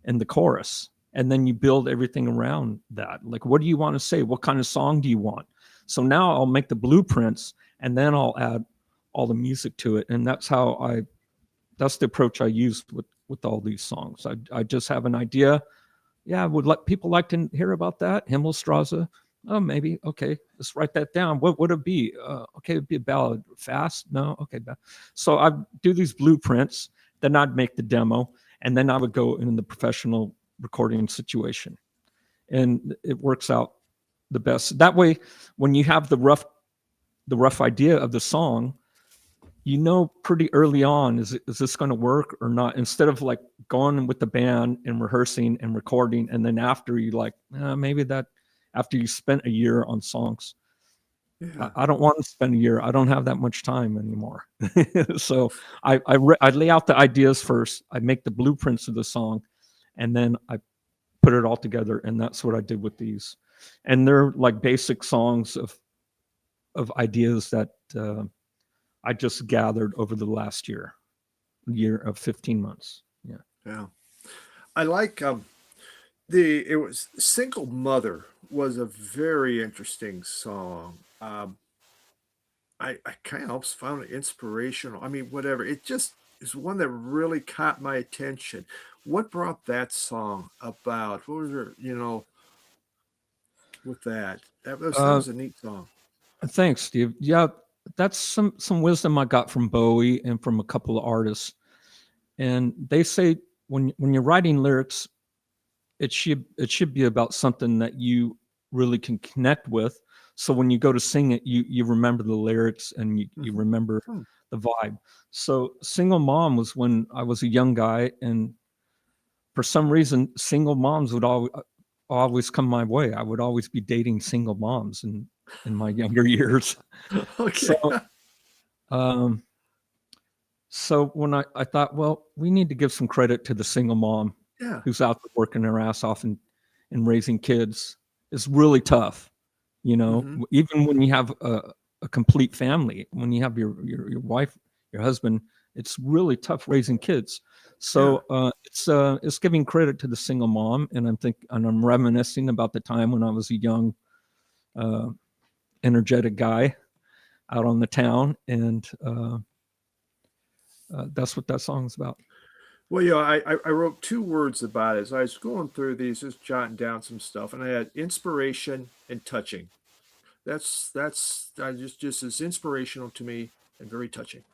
and the chorus. And then you build everything around that. Like, what do you want to say? What kind of song do you want? So now I'll make the blueprints, and then I'll add all the music to it. And that's the approach I used with all these songs. I just have an idea. Yeah, would people like to hear about that? Himmelstrasse? Oh, maybe. Okay, let's write that down. What would it be? Okay, it'd be a ballad. Fast? No. Okay. So I do these blueprints. Then I'd make the demo, and then I would go in the professional recording situation, and it works out the best. That way, when you have the rough idea of the song, pretty early on, is this going to work or not? Instead of like going with the band and rehearsing and recording, and then after you maybe that, after you spent a year on songs. Yeah. I don't want to spend a year. I don't have that much time anymore. So I lay out the ideas first. I make the blueprints of the song, and then I put it all together. And that's what I did with these. And they're like basic songs of ideas that I just gathered over the last year of 15 months. Yeah. Yeah. I like it was Single Mother was a very interesting song. I kind of almost found it inspirational. I mean, whatever. It just is one that really caught my attention. What brought that song about? What was there, with that? That was a neat song. Thanks, Steve. Yeah, that's some wisdom I got from Bowie and from a couple of artists. And they say when you're writing lyrics, it should be about something that you really can connect with. So when you go to sing it, you remember the lyrics and you remember Hmm. the vibe. So Single Mom was when I was a young guy, and for some reason, single moms would always come my way. I would always be dating single moms in my younger years. Okay. So um, so when I thought, well, we need to give some credit to the single mom Yeah. who's out there working her ass off and raising kids. It's really tough, Hmm. even when you have a complete family, when you have your wife, your husband, it's really tough raising kids. Yeah. So it's giving credit to the single mom, and I'm reminiscing about the time when I was a young, uh, energetic guy out on the town, and that's what that song's about. Well, you know, I wrote 2 words about it. As I was going through these, just jotting down some stuff, and I had inspiration and touching. That's just as inspirational to me and very touching.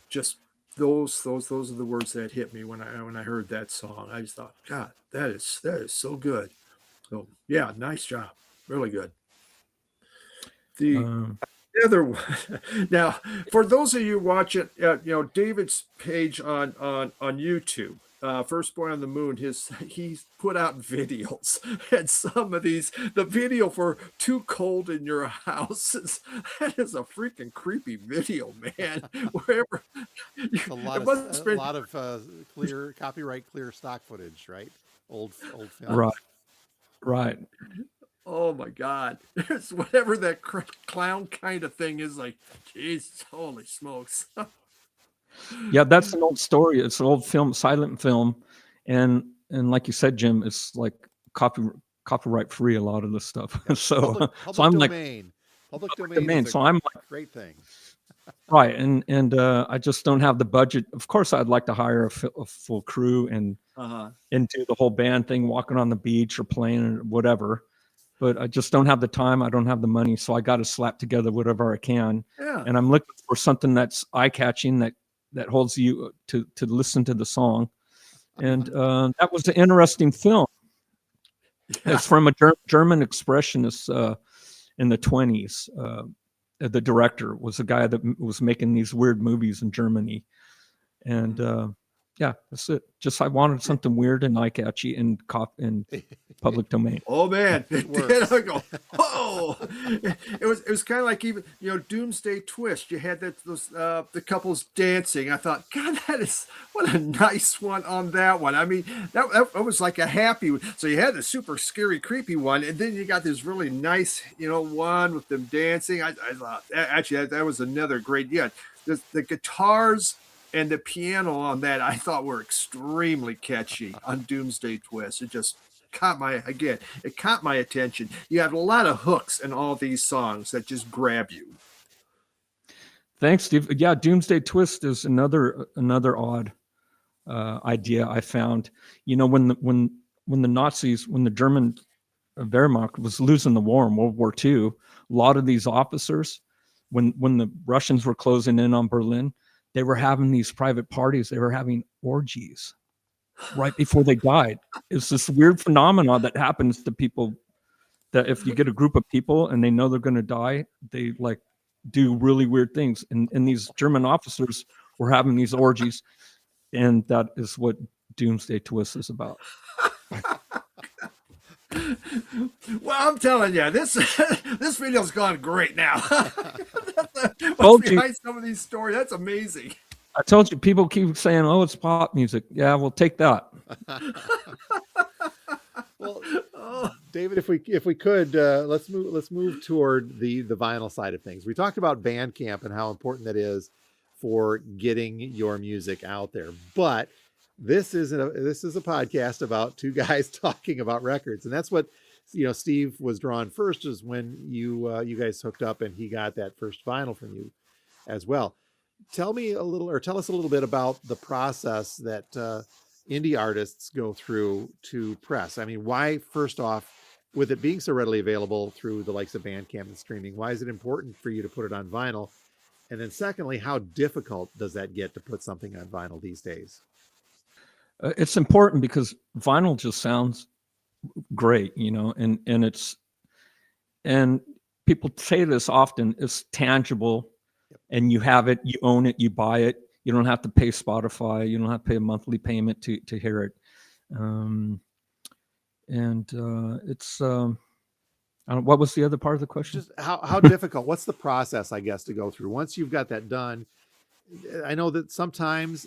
Just those are the words that hit me when I heard that song. I just thought, God, that is so good. So yeah, nice job, really good. The Um, other one. Now, for those of you watching, David's page on YouTube, First Boy on the Moon, he's put out videos, and some of these, the video for "Too Cold in Your House" that is a freaking creepy video, man. Wherever A lot it of must have been. clear copyright clear stock footage, right? Old right, films. right. Oh my God! It's whatever that clown kind of thing is, like, jeez, holy smokes! Yeah, that's an old story. It's an old film, silent film, and like you said, Jim, it's like copy copyright free a lot of this stuff. Yep. So so Public I'm like domain. Public public domain domain. is a So I'm like great thing. right, and I just don't have the budget. Of course, I'd like to hire a full crew Uh-huh. and do the whole band thing, walking on the beach or playing or whatever. But I just don't have the time. I don't have the money, so I got to slap together whatever I can. Yeah. And I'm looking for something that's eye catching that holds you to listen to the song. And Mhm. that was an interesting film. Yeah. It's from a German expressionist in the 20s. The director was a guy that was making these weird movies in Germany, and Mhm. yeah, that's it. Just I wanted something weird and eye catchy and public domain. Oh man, It it did. I works. go, whoa! It was kind of like, even, Doomsday Twist. You had those the couples dancing. I thought, God, that is, what a nice one on that one. I mean, that was like a happy one. So you had the super scary, creepy one, and then you got this really nice, one with them dancing. I thought, actually, that was another great. Yeah, the guitars and the piano on that, I thought, were extremely catchy on Doomsday Twist. It caught my attention. You have a lot of hooks in all these songs that just grab you. Thanks, Steve. Yeah, Doomsday Twist is another odd idea I found. When the Nazis, when the German Wehrmacht was losing the war in World War II, a lot of these officers, when the Russians were closing in on Berlin, they were having these private parties. They were having orgies right before they died. It's this weird phenomenon that happens to people, that if you get a group of people and they know they're going to die, they like do really weird things. And these German officers were having these orgies, and that is what Doomsday Twist is about. Well, I'm telling you, this this video's gone great now. What's Told you, behind some of these stories? That's amazing. I told you. People keep saying, "Oh, it's pop music." Yeah, we'll take that. Well, Oh, David, if we could, let's move toward the vinyl side of things. We talked about BandCamp and how important that is for getting your music out there. But this is a podcast about two guys talking about records, and that's what Steve was drawn first, is when you guys hooked up and he got that first vinyl from you as well. Tell us a little bit about the process that indie artists go through to press. I mean, why, first off, with it being so readily available through the likes of Bandcamp and streaming, why is it important for you to put it on vinyl? And then secondly, how difficult does that get to put something on vinyl these days? It's important because vinyl just sounds great, and people say this often, it's tangible, and you have it, you own it, you buy it. You don't have to pay Spotify. You don't have to pay a monthly payment to hear it. Um, and it's I don't, what was the other part of the question? Just how difficult, what's the process, I guess, to go through once you've got that done? I know that sometimes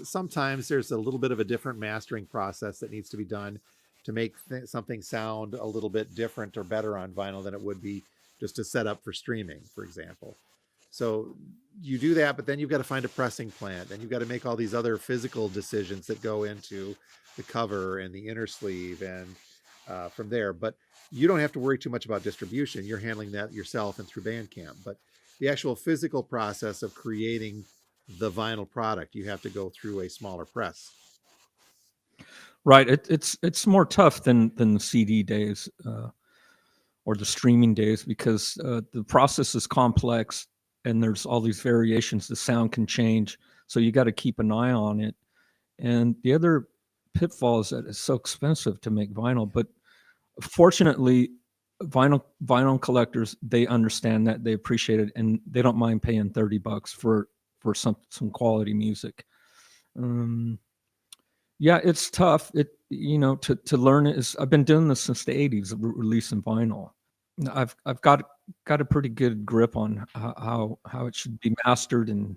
there's a little bit of a different mastering process that needs to be done to make something sound a little bit different or better on vinyl than it would be just to set up for streaming, for example. So you do that, but then you've got to find a pressing plant, and you've got to make all these other physical decisions that go into the cover and the inner sleeve, and from there. But you don't have to worry too much about distribution. You're handling that yourself and through BandCamp. But the actual physical process of creating the vinyl product, you have to go through a smaller press. Right. It's more tough than the CD days or the streaming days, because the process is complex and there's all these variations. The sound can change, so you got to keep an eye on it. And the other pitfall is that it's so expensive to make vinyl. But fortunately, vinyl collectors, they understand that, they appreciate it, and they don't mind paying $30 for some quality music. Yeah, it's tough. To learn it is. I've been doing this since the '80s, releasing vinyl. I've got a pretty good grip on how it should be mastered. And yeah,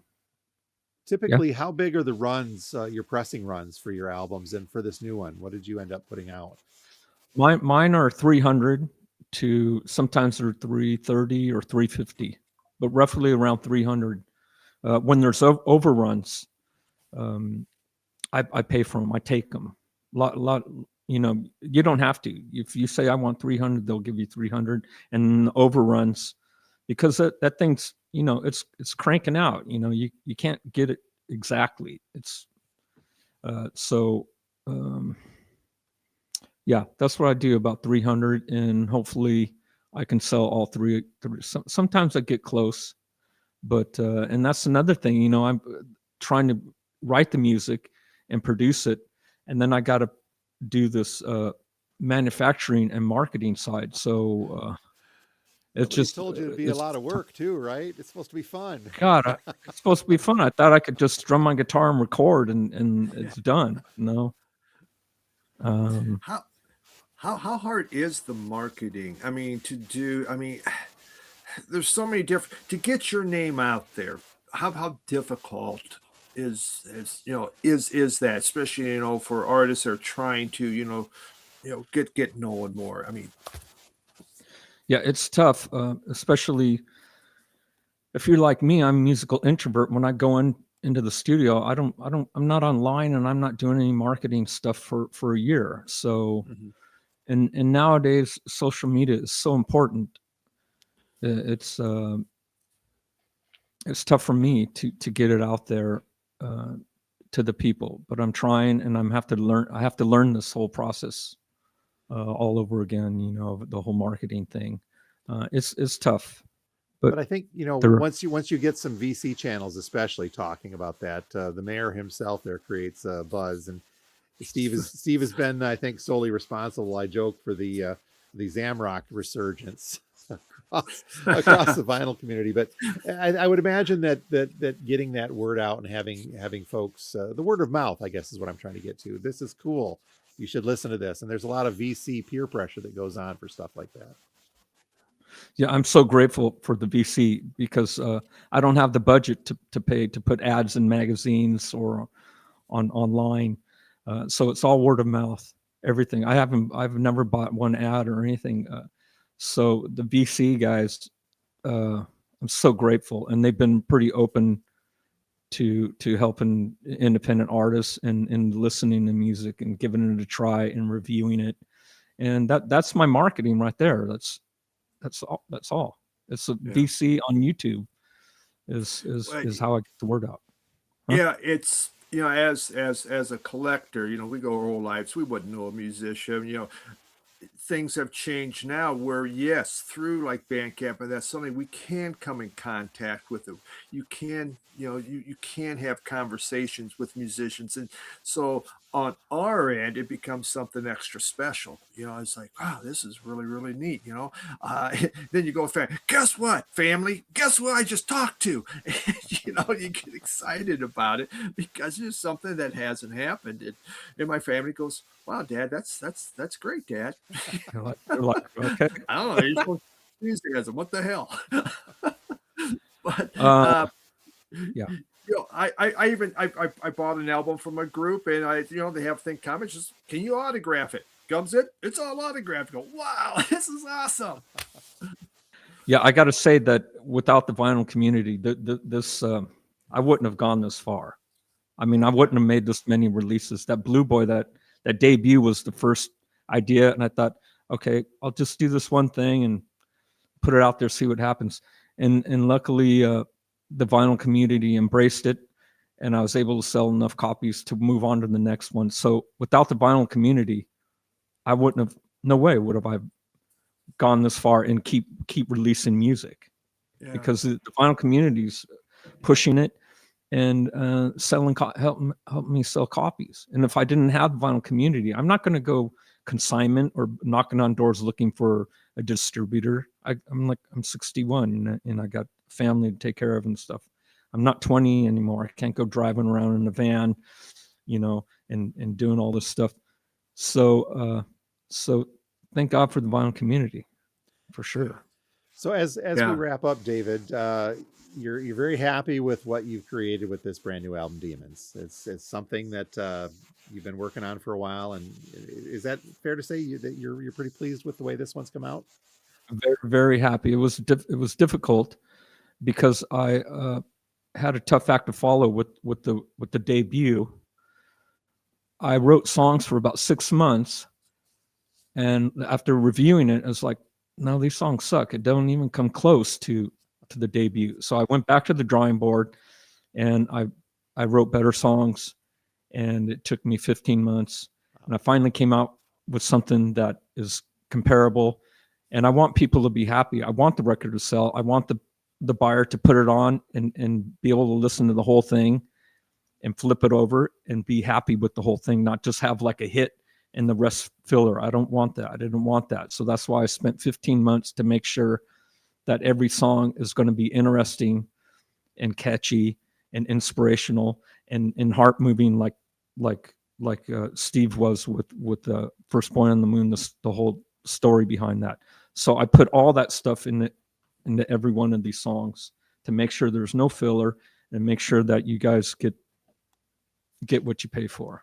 Typically, how big are the runs, your pressing runs for your albums? And for this new one, what did you end up putting out? mine are 300 to sometimes they're 330 or 350, but roughly around 300. When there's overruns, I pay for them. I take them. Lot. You don't have to. If you say I want 300, they'll give you 300. And overruns, because that thing's, it's cranking out. You can't get it exactly. It's so. Yeah, that's what I do, about 300, and hopefully I can sell all three. Sometimes I get close, but and that's another thing. I'm trying to write the music and produce it, and then I got to do this manufacturing and marketing side. So it's Somebody just told you it'd be a lot of work too, right? It's supposed to be fun. God, it's supposed to be fun. I thought I could just strum my guitar and record, and it's done. No. Um, How hard is the marketing? I mean, to do. I mean, there's so many different to get your name out there. How difficult is that, especially for artists that are trying to get known more. I mean, yeah, it's tough, especially if you're like me. I'm a musical introvert. When I go into the studio, I'm not online, and I'm not doing any marketing stuff for a year. So, mhm. and nowadays social media is so important. It's it's tough for me to get it out there uh, to the people, but I'm trying, and I have to learn this whole process all over again. The whole marketing thing. It's tough, but But I think, there. once you get some VC channels, especially talking about that, the mayor himself there creates a buzz, and Steve has been, I think, solely responsible. I joke, for the Zamrock resurgence across the vinyl community. But I would imagine that getting that word out and having folks, the word of mouth, I guess, is what I'm trying to get to. This is cool. You should listen to this. And there's a lot of VC peer pressure that goes on for stuff like that. Yeah, I'm so grateful for the VC, because I don't have the budget to pay to put ads in magazines or online. So it's all word of mouth. Everything. I've never bought one ad or anything. So the VC guys, I'm so grateful, and they've been pretty open to helping independent artists and listening to music and giving it a try and reviewing it. And that's my marketing right there. That's all. That's all. It's a Yeah. VC on YouTube Well, is how I get the word out. Huh? yeah, it's as a collector, we go our whole lives. We wouldn't know a musician. Things have changed now where, yes, through like Bandcamp, and that's something we can come in contact with them. You can have conversations with musicians. And so on our end, it becomes something extra special. It's like, wow, this is really, really neat. Then you go, guess what, family? Guess what I just talked to? You get excited about it because it's something that hasn't happened. And my family goes, wow, Dad, that's great, Dad. They're like, okay. I don't know. You're supposed to enthusiasm. What the hell? But Uh, yeah. I bought an album from a group, and they have thing comments. Just, can you autograph it? Comes in, it's all autographed. Go, wow, this is awesome. Yeah, I got to say that without the vinyl community, this I wouldn't have gone this far. I mean, I wouldn't have made this many releases. That Blue Boy, that debut was the first idea, and I thought, okay, I'll just do this one thing and put it out there, see what happens. And luckily, the vinyl community embraced it, and I was able to sell enough copies to move on to the next one. So without the vinyl community, I wouldn't have. No way would have I gone this far and keep releasing music, Yeah. because the vinyl community's pushing it and selling help me sell copies. And if I didn't have the vinyl community, I'm not going to go consignment or knocking on doors looking for a distributor. I'm 61 and I got family to take care of and stuff. I'm not 20 anymore. I can't go driving around in a van, and doing all this stuff. So thank God for the vinyl community, for sure. So as Yeah. we wrap up, David, you're very happy with what you've created with this brand new album, Demons. It's something that you've been working on for a while, and is that fair to say that you're pretty pleased with the way this one's come out? Very, very happy. It was difficult because I had a tough act to follow with the debut. I wrote songs for about 6 months, and after reviewing it, I was like, no, these songs suck. It don't even come close to the debut. So I went back to the drawing board, and I wrote better songs, and it took me 15 months, and I finally came out with something that is comparable. And I want people to be happy. I want the record to sell. I want the buyer to put it on and be able to listen to the whole thing and flip it over and be happy with the whole thing, not just have like a hit and the rest filler. I don't want that. I didn't want that. So that's why I spent 15 months to make sure that every song is going to be interesting and catchy and inspirational and heart moving, like Steve was with the First Boy on the Moon, the whole story behind that. So I put all that stuff into every one of these songs to make sure there's no filler and make sure that you guys get what you pay for.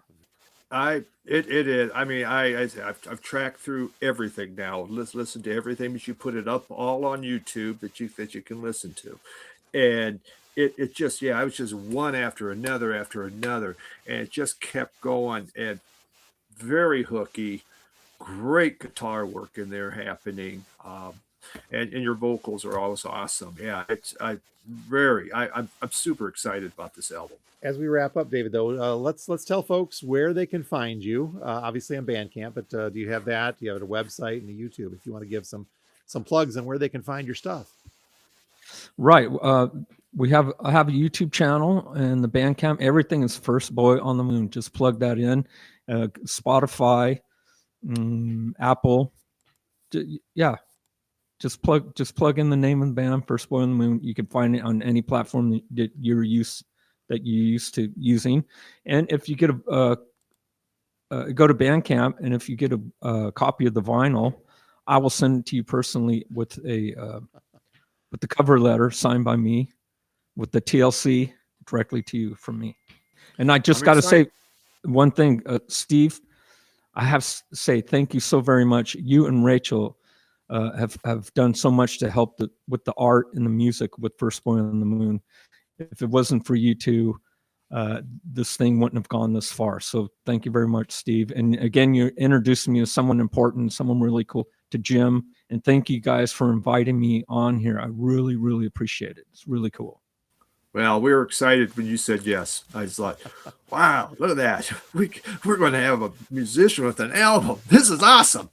It is. I mean, I've tracked through everything now. Listen to everything, but you put it up all on YouTube that you can listen to, and it just, I was just one after another, and it just kept going, and very hooky, great guitar work in there happening, and your vocals are always awesome. Yeah, I'm super excited about this album. As we wrap up, David, though, let's tell folks where they can find you. Obviously on Bandcamp, but do you have that? Do you have a website and a YouTube? If you want to give some plugs on where they can find your stuff. Right. I have a YouTube channel and the Bandcamp. Everything is First Boy on the Moon. Just plug that in. Spotify, Apple. Yeah. Just plug in the name of the band, First Boy on the Moon. You can find it on any platform that you're used to using. And if you get go to Bandcamp, and if you get a copy of the vinyl, I will send it to you personally with the cover letter signed by me, with the TLC directly to you from me. And I just got to say one thing, Steve. I have to say thank you so very much. You and Rachel have done so much to help with the art and the music with First Boy on the Moon. If it wasn't for you two, this thing wouldn't have gone this far. So thank you very much, Steve. And again, you introduced me to someone important, someone really cool, to Jim. And thank you guys for inviting me on here. I really, really appreciate it. It's really cool. Well, we were excited when you said yes. I was like, wow, look at that. We're going to have a musician with an album. This is awesome.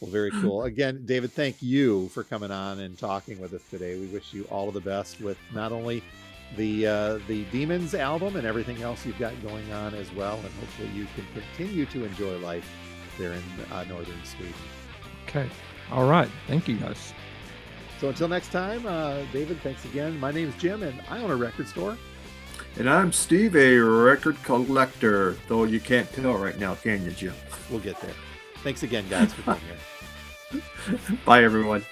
Well, very cool. Again, David, thank you for coming on and talking with us today. We wish you all of the best with not only the Demons album and everything else you've got going on as well. And hopefully you can continue to enjoy life there in northern Sweden. Okay. All right. Thank you, guys. So until next time, David, thanks again. My name's Jim, and I own a record store. And I'm Steve, a record collector, though you can't tell right now, can you, Jim? We'll get there. Thanks again, guys, for being here. Bye, everyone.